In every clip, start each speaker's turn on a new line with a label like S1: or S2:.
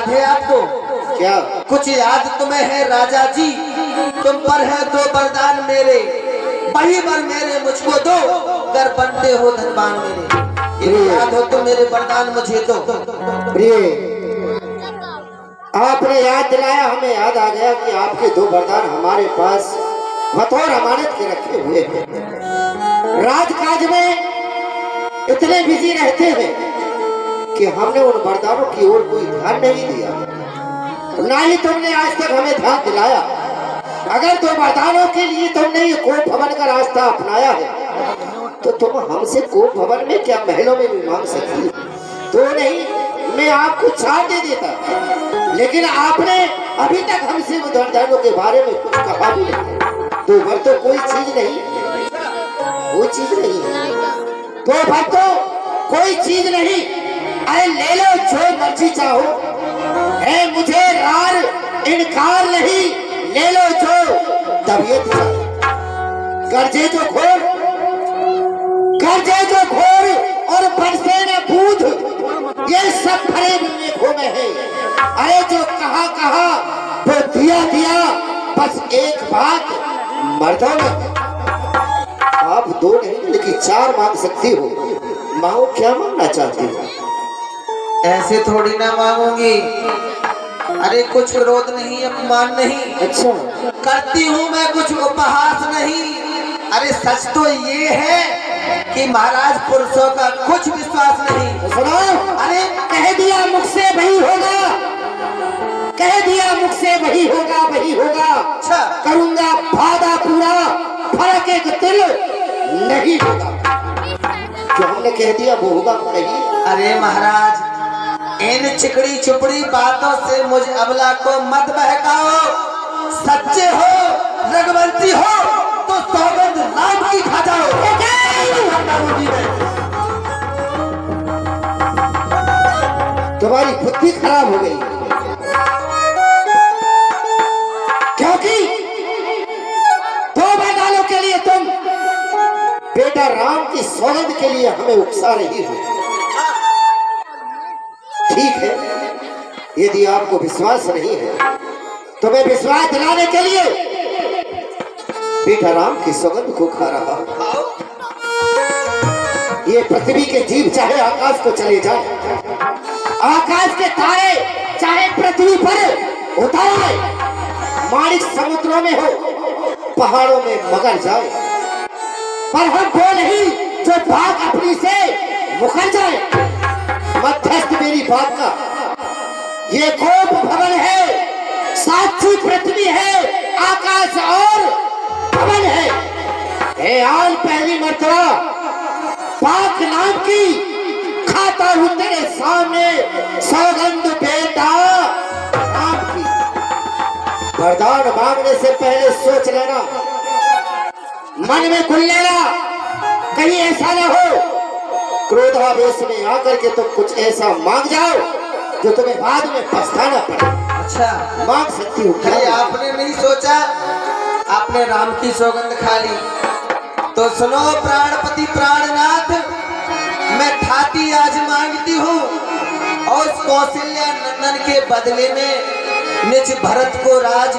S1: याद है आपको?
S2: क्या
S1: कुछ याद तुम्हें है राजा जी? तुम पर है दो वरदान मेरे, वही वर मेरे मुझको दो, कर बनते हो धनवान मेरे। याद हो तो मेरे वरदान मुझे दो।
S2: प्रिय, आपने याद दिलाया, हमें याद आ गया कि आपके दो वरदान हमारे पास बतौर अमानत के रखे हुए हैं। राजकाज में इतने बिजी रहते हैं कि हमने उन वरदानों की ओर कोई ध्यान नहीं दिया, ना ही तुमने आज तक हमें ध्यान दिलाया। अगर दो वरदानों के लिए तुमने ये कोप भवन का रास्ता अपनाया है तो तुम हमसे कोप भवन में क्या महलों में भी मांग सकती हो? तो नहीं, मैं आपको छाड़ दे देता, लेकिन आपने अभी तक हमसे वरदानों के बारे में कुछ कहा भी नहीं। दो वर तो कोई चीज नहीं, वो चीज नहीं है। दो वर तो कोई चीज नहीं। अरे ले लो जो मर्जी चाहो, है मुझे रार इनकार नहीं। ले लो जो तबीयत गर्जे जो घोर, गर्जे जो घोर और बरसे न बूंद, ये सब भरे मेघों में है। अरे जो कहा वो दिया दिया, बस एक बात मर्दों में आप दो नहीं लेकिन चार मांग सकती हो। मांगो, क्या मांगना चाहती हो?
S1: ऐसे थोड़ी ना मांगूंगी। अरे कुछ क्रोध नहीं, अपमान नहीं।
S2: अच्छा,
S1: करती हूँ मैं कुछ उपहास नहीं। अरे सच तो ये है कि महाराज पुरुषों का कुछ विश्वास नहीं।
S2: सुनो,
S1: अरे
S2: कह दिया मुख से वही होगा, कह दिया मुख से वही होगा, वही होगा।
S1: अच्छा,
S2: करूंगा वादा पूरा, फर्क एक दिल नहीं होगा। जो हमने कह दिया वो होगा नहीं।
S1: अरे महाराज, इन चिकड़ी चुपड़ी बातों से मुझ अबला को मत बहकाओ। सच्चे हो, रघुवंशी हो तो सौगंध राम की खा जाओ।
S2: तुम्हारी बुद्धि खराब हो गई, क्योंकि दो वरदानों के लिए तुम बेटा राम की सौगंध के लिए हमें उकसा रही हो। ठीक है, यदि आपको विश्वास नहीं है तो मैं विश्वास दिलाने के लिए बेटा राम की सौगंध को खा रहा हूं। ये पृथ्वी के जीव चाहे आकाश को चले जाए, आकाश के तारे चाहे पृथ्वी पर उतारे, माणिक समुद्रों में हो, पहाड़ों में मगर जाए, पर हम वो नहीं जो भाग अपनी से मुकर जाए। मध्यस्थ मेरी बात का, ये कोप भवन है, साक्षी पृथ्वी है, आकाश और भवन है। हे आन पहली मर्तबा पाक नाम की खाता हूं तेरे सामने सौगंध बेटा राम की। वरदान मांगने से पहले सोच लेना, मन में खुल लेना, कहीं ऐसा ना हो क्रोधावेश में आकर के तुम कुछ ऐसा मांग जाओ जो तुम्हें बाद में पछताना पड़े।
S1: अच्छा,
S2: मांग सकती हो क्या?
S1: अरे आपने नहीं सोचा, आपने राम की सौगंध खा ली तो सुनो प्राणपति प्राणनाथ, मैं ठाटी आज मांगती हूँ और कौशल्या नंदन के बदले में निज भरत को राज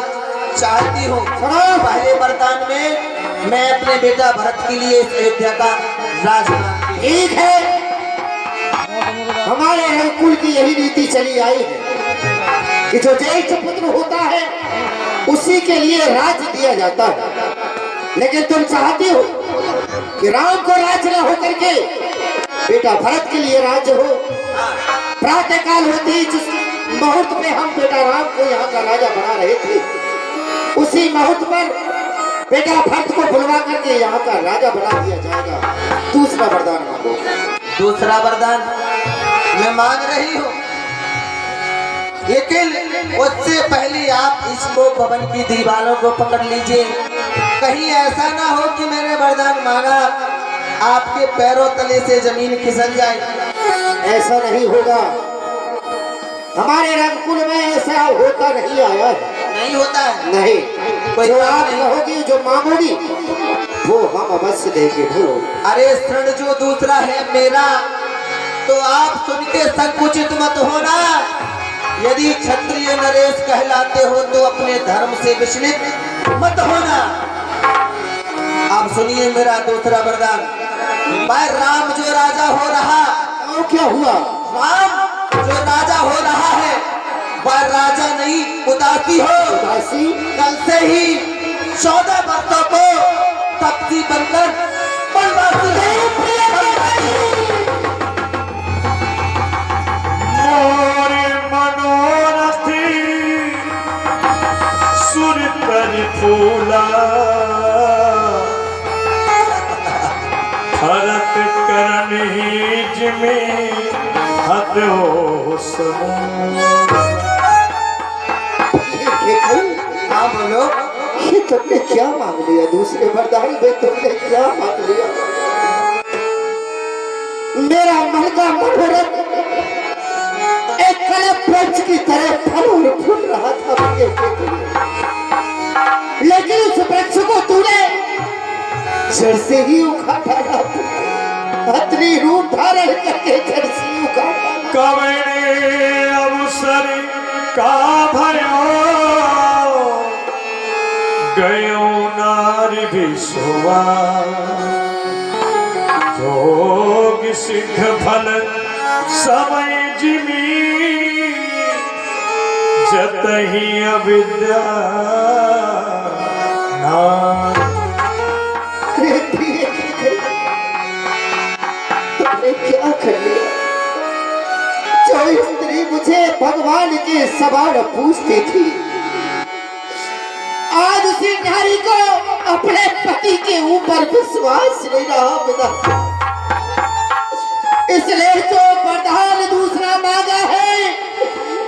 S1: चाहती हूँ। पहले वरदान में मैं अपने बेटा भरत के लिए इस अयोध्या का राज मांगती हूँ।
S2: ठीक है, हमारे रंगकुल की यही रीति चली आई है कि जो ज्येष्ठ पुत्र होता है उसी के लिए राज्य दिया जाता है। लेकिन तुम चाहती हो कि राम को राज्य न होकर के बेटा भरत के लिए राज्य हो। प्रातः काल होती जिस मुहूर्त में हम बेटा राम को यहाँ का राजा बना रहे थे, उसी मुहूर्त पर बेटा भरत को बुलवा करके यहाँ का राजा बना दिया जाएगा। दूसरा वरदान मांगो।
S1: दूसरा वरदान मैं मांग रही हूँ, लेकिन उससे पहले आप इसको भवन की दीवारों को पकड़ लीजिए। कहीं ऐसा ना हो कि मैंने वरदान मांगा आपके पैरों तले से जमीन खिसक जाए।
S2: ऐसा नहीं होगा, हमारे रंगकुल में ऐसा होता नहीं आया है।
S1: नहीं होता है?
S2: नहीं,
S1: कोई
S2: जो
S1: बात
S2: आप
S1: नहीं।
S2: कहोगी, जो मांगोगी वो हम अवश्य देंगे। भूलो
S1: अरे ऋण जो दूसरा है मेरा, तो आप सुन के संकुचित मत होना। यदि क्षत्रिय नरेश कहलाते हो तो अपने धर्म से विचलित मत होना। आप सुनिए मेरा दूसरा वरदान। भाई राम जो राजा हो रहा,
S2: और क्या हुआ?
S1: राम जो राजा हो रहा है वह राजा नहीं उदासी हो।
S2: उदासी?
S1: कल से ही 14 वर्षों को तपसी बनकर वनवासी
S3: मोरे मनोरथी सुर कर फूला भरत करन ही जिमें हद हो
S1: हाँ बोलो।
S2: ये तुमने क्या मांग लिया? दूसरे वरदान में तुमने क्या मांग लिया? मेरा मन का मनोरथ एक कलप वृक्ष की तरह फल और फूल रहा था मुझे के लिए। लेकिन उस वृक्ष को तूने जड़ से ही उखाड़ा ना, अपनी रूप धारण करके जड़ से ही उखाड़ा।
S3: कवने अवसर का भयो गयो नारी विश्वा जोग सिद्ध फल समय जिमी जतहि अविद्या नार।
S2: तुमने क्या कर लिया? जो स्त्री मुझे भगवान के सवाल पूछती थी, आज उसी नारी को अपने पति के ऊपर विश्वास नहीं रहा पिता। इसलिए जो वरदान दूसरा मांगा है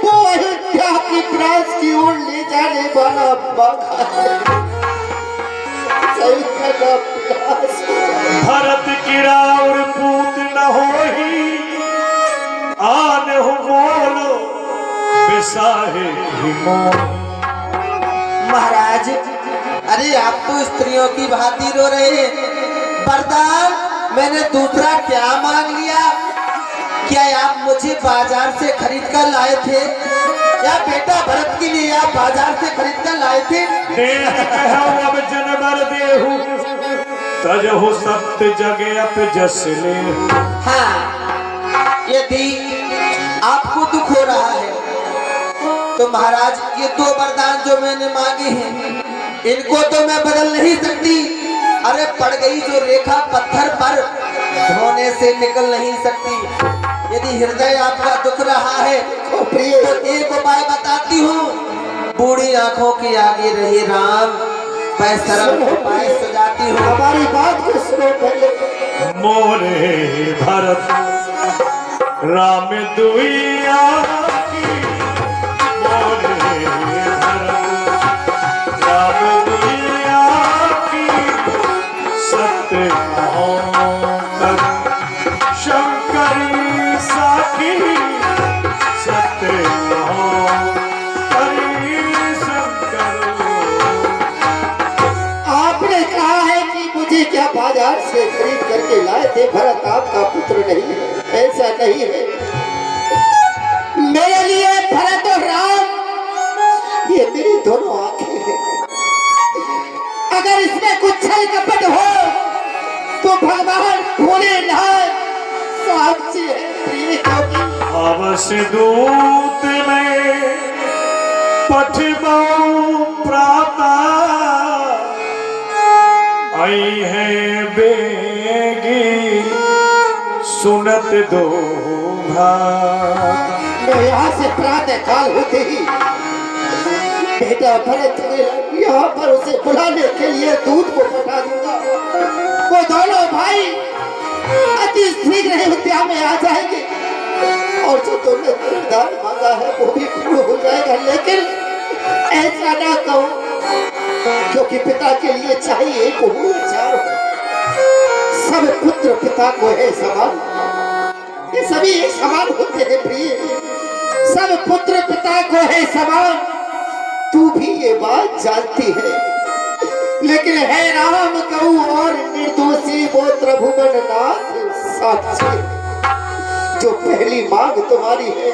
S2: वो अयोध्या की प्रांत की ओर ले जाने वाला मांगा है। अयोध्या का विकास
S3: भरत गिरा और पूत न होही आन हो मोलो बिसाहे मोल।
S1: महाराज, अरे आप तो स्त्रियों की भांति रो रहे हैं। वरदान मैंने दूसरा क्या मांग लिया? क्या आप मुझे बाजार से खरीद कर लाए थे या बेटा भरत के लिए आप बाजार से खरीद कर लाए थे?
S3: अब जनबर देहु तजहु सप्त जगे अप जसले।
S1: हाँ, यदि आपको दुख हो रहा है तो महाराज ये 2 वरदान जो मैंने मांगे हैं इनको तो मैं बदल नहीं सकती। अरे पड़ गई जो रेखा पत्थर पर धोने से निकल नहीं सकती। यदि हृदय आपका दुख रहा है तो एक उपाय बताती हूँ। बूढ़ी आंखों के आगे रहे राम, मैं सरल उपाय सुझाती हूँ।
S2: हमारी बात को सुनो पहले।
S3: मोरे भरत राम दुइया की, मोरे भरत राम दुइया की सत्य मोहम्मद शंकरी साखी सत्य मोहम्मद शंकर।
S2: आपने कहा है कि मुझे क्या बाजार से खरीद करके लाए थे? भरत आपका पुत्र नहीं है, ऐसा नहीं है। मेरे लिए भरत और राम ये मेरी दोनों आंखें हैं। अगर इसमें कुछ छल कपट हो तो भगवान भोलेनाथ साक्षी है प्रिय।
S3: अवश्य दूत में पठबऊ प्राता आई है बेगी सुनत दो
S2: मैं यहाँ से प्रातः काल होते ही बेटा भरत यहाँ पर उसे बुलाने के लिए दूध को पठा दूंगा। वो दोनों भाई अति शीघ्र अयोध्या में आ जाएंगे और जो तुमने वरदान मांगा है वो भी पूर्ण हो जाएगा। लेकिन ऐसा ना कहो, क्योंकि पिता के लिए चाहिए एक हो चार हो। सब पुत्र पिता को है समान, ये सभी एक समान होते हैं प्रिय। सब पुत्र पिता को है समान, तू भी ये बात जानती है। लेकिन है राम कहूँ और निर्दोषी वो त्रिभुवन नाथ साक्षी। जो पहली मांग तुम्हारी है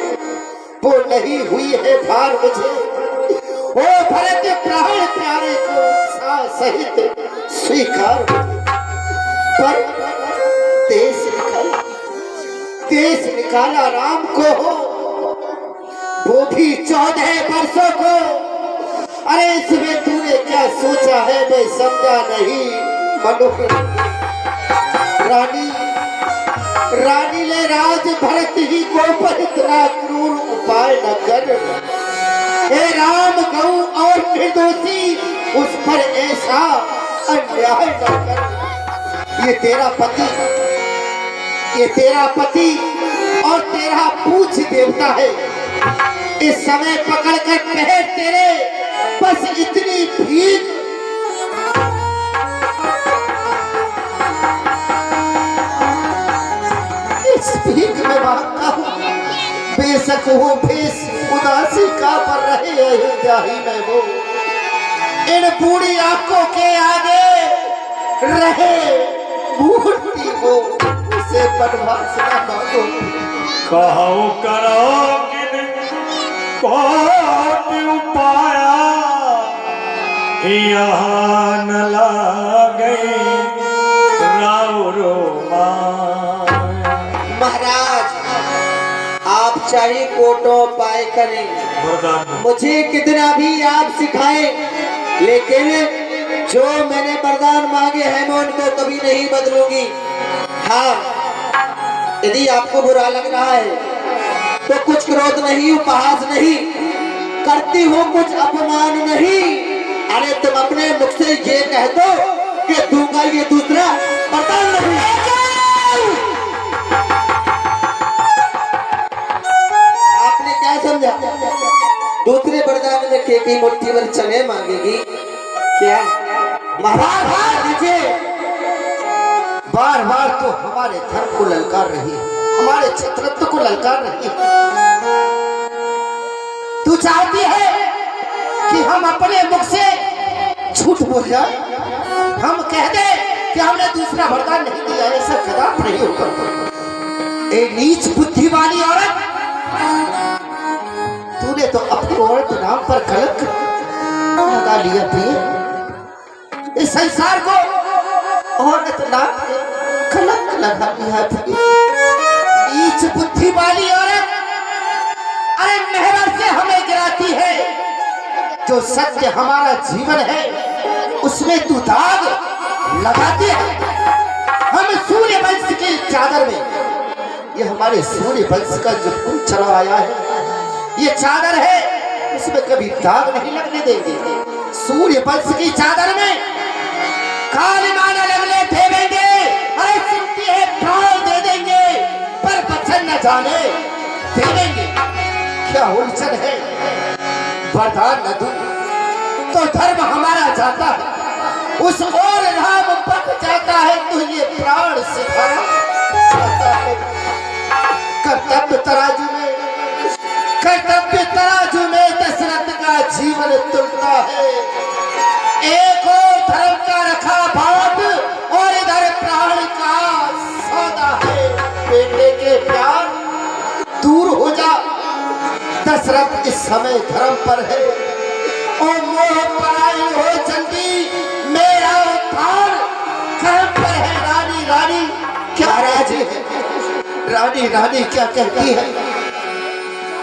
S2: वो नहीं हुई है भार मुझे। वो भरत प्राण प्यारे को उत्साह सहित स्वीकार, पर देश निकाला राम को हो, वो भी 14 वर्षों को। अरे इसमें तूने क्या सोचा है मैं समझा नहीं मनोहर। रानी ले राज भरत ही को, पर इतना क्रूर उपाय न कर। हे राम गौ और निर्दोषी उस पर ऐसा अन्याय न कर। ये तेरा पति और तेरा पूछ देवता है। इस समय पकड़कर पहर तेरे बस इतनी भीख। इस भीख में मांगता हूँ, बेशक वो भेष उदासी का पर रहे अयोध्याही में वो। इन बूढ़ी आंखों के आगे रहे मूर्ति वो, उसे बनवास ना मांगो।
S3: कहो करो किन कोटि उपाया, यहाँ न लागे राउरो माया।
S1: महाराज आप चाहे कोटों पाए करें,
S3: वरदान
S1: मुझे कितना भी आप सिखाएं, लेकिन जो मैंने वरदान मांगे हैं मैं उनको कभी नहीं बदलूंगी। हाँ, यदि आपको बुरा लग रहा है तो कुछ क्रोध नहीं, उपहास नहीं करती हूँ, कुछ अपमान नहीं। अरे तुम अपने मुख से ये कह दो कि दूंगा ये दूसरा वरदान नहीं। आपने क्या समझा? दूसरे वरदान में केकी मुट्ठी भर चने मांगेगी क्या? महाराज लीजिए।
S2: बार बार तो हमारे धर्म को ललकार रही है, हमारे क्षत्रत्व को ललकार रही है। तू चाहती है कि हम अपने मुख से झूठ बोल जाए, हम कह दे कि हमने दूसरा वरदान नहीं दिया। ऐसा कदाप नहीं होगा। ए नीच बुद्धि वाली औरत, तूने तो अपने औरत नाम पर कलंक लगा लिया। प्रिय, इस संसार को औरत नाम पे कलंक लगा लिया। नीच बुद्धि वाली औरत, अरे मेहर से हमें गिराती है। जो सत्य हमारा जीवन है उसमें तू दाग लगाती है। हम सूर्य वंश की चादर में, ये हमारे सूर्य वंश का जो खून चला आया है, ये चादर है, उसमें कभी दाग नहीं लगने देंगे। सूर्य वंश की चादर में काली माना लगने देंगे। अरे सुनती है प्राण दे देंगे, पर बचन न जाने देंगे। क्या उलझन है, वरदान न दूं तो धर्म हमारा जाता है, उस और राम पक जाता है, तो ये प्राण सिखाना चाहता है। कर्तव्य तराजू में दशरथ का जीवन तुलता है। एक और धर्म का रखा भाव और इधर प्राण का सौदा है। बेटे के प्यार दूर हो जा, दशरथ इस समय धर्म पर है और मोह परायण हो जल्दी, मेरा उद्धार कर्म पर है। रानी क्या राज है, रानी क्या कहती है?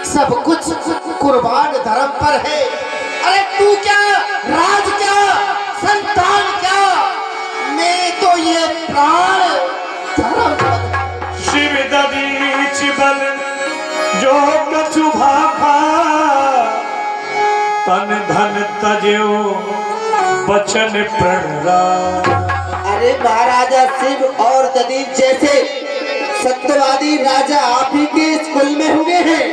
S2: सब कुछ कुर्बान धर्म पर है। अरे तू क्या, राज क्या, संतान क्या, मैं तो ये प्राण धर्म पर।
S3: शिव ददीच बल जो कछु भाखा, तन धन तजो बचन प्रणरा।
S1: अरे महाराजा शिव और ददीप जैसे सत्यवादी राजा आप ही के इस कुल में हुए हैं,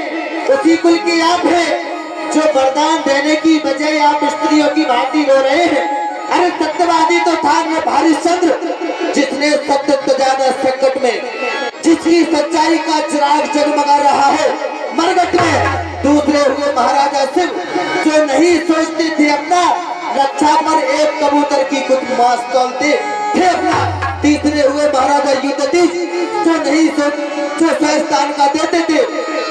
S1: उसी कुल के आप हैं जो वरदान देने की बजाय आप स्त्रियों की भांति रो रहे हैं। अरे सत्यवादी तो था न हरिश्चंद्र, जिसने सत्य ज्यादा संकट में, जिसकी सच्चाई का चिराग जगमगा रहा है मरगट में। दूसरे हुए महाराजा शिव जो नहीं सोचते थे अपना रक्षा पर एक कबूतर की कुछ मांस तोलते थे अपना। तीसरे हुए महाराजा युधिष्ठिर जो नहीं सोच, जो स्वस्थान का देते थे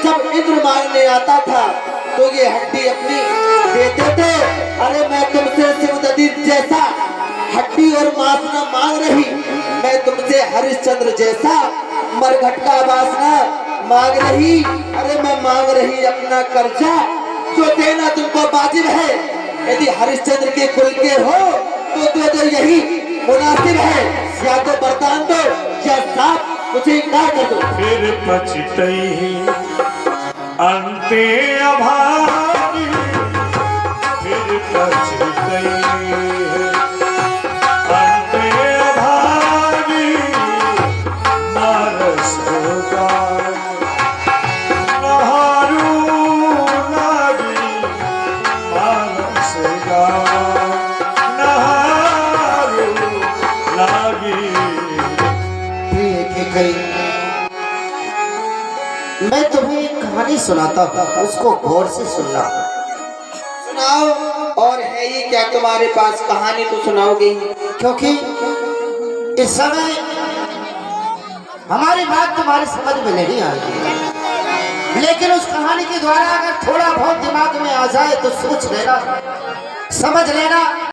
S1: जब इंद्र मांगने आता था तो ये हड्डी अपनी देते थे। अरे मैं तुमसे शिवदत्ती जैसा हड्डी और मांस न मांग रही, मैं तुमसे हरिश्चंद्र जैसा मरघट का वासना मांग रही। अरे मैं मांग रही अपना कर्जा जो देना तुमको वाजिब है। यदि हरिश्चंद्र के कुल के हो तो दे दो, यही मुनासिब है। या तो वरदान दो या साफ मुझे इनकार कर दो।
S3: फिर पछतई अंते अभागी, फिर पछतई अंते अभागी, नारस गाय नहारू लागी, नारस गाय नहारू लागी।
S2: मैं तुम्हें एक कहानी सुनाता हूँ, उसको गौर से सुनना।
S1: सुनाओ। और है ये क्या तुम्हारे पास कहानी तो सुनाओगे ही।
S2: क्योंकि इस समय हमारी बात तुम्हारी समझ में नहीं आएगी, लेकिन उस कहानी के द्वारा अगर थोड़ा बहुत दिमाग में आ जाए तो सोच लेना, समझ लेना।